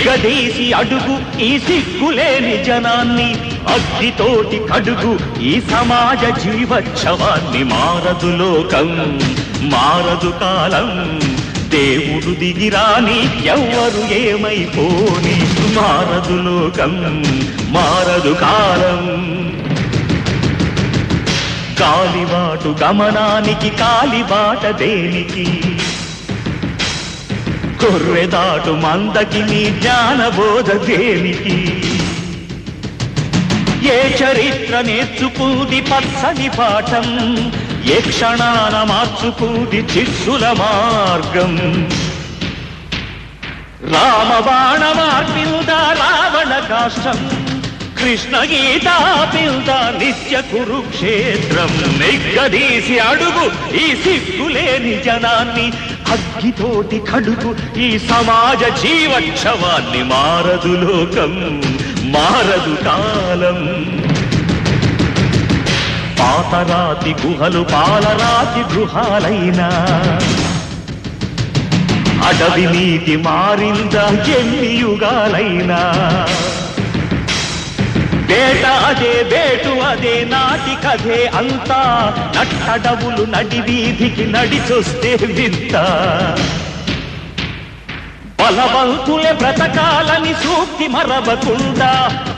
నిగ్గదీసి అడుగు ఈ సిగ్గులేని జనాన్ని, అగ్నితోటి కడుగు ఈ సమాజ జీవోత్సవాన్ని. మారదు లోకం, మారదు కాలం, దేవుడు దిగిరాని ఎవ్వరు ఏమైపోని. మారదు లోకం, మారదు కాలం. కాలిబాటు గమనానికి కాలిబాట దేనికి, కొర్రెదాటు మందకి నీ జ్ఞానబోధ దేనికి. ఏ చరిత్ర నేర్చుకుంది పచ్చని పాఠం, ఏ క్షణాన మార్చుకుంది చిస్సుల మార్గం. రామబాణ మార్పిల్దా రావణ కాష్టం, కృష్ణ గీతా పిల్దా నిత్య కురుక్షేత్రం. నిగ్గదీసి అడుగు ఈ సిగ్గులేని జనాన్ని, అగ్గితోటి కడుగు ఈ సమాజ జీవోత్సవాన్ని. మారదు లోకం, మారదు కాలం. పాతరాతి గుహలు పాలరాతి గృహాలైనా, అడవి నీతి మారిందా ఎన్ని యుగాలైనా. వేట అదే వేటు అదే నాటి కథే అంతా, నట్టడవులు నడి వీధికి నడిచొస్తే వింత. బలవంతులే బ్రతకాలని సూక్తి మరవకుండా,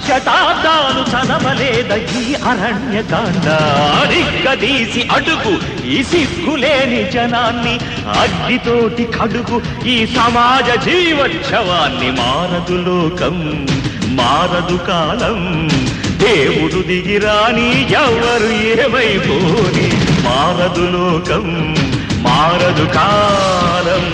శతాబ్దాలు చదవలేద ఈ అరణ్యకాండ. నిగ్గదీసి అడుగు ఈ సిగ్గులేని జనాన్ని, అగ్నితోటి కడుగు ఈ సమాజ జీవోత్సవాన్ని. మారదు లోకం, మారదు కాలం, దేవుడు దిగిరాని ఎవరు ఏమైపోని. మారదు లోకం, మారదు కాలం.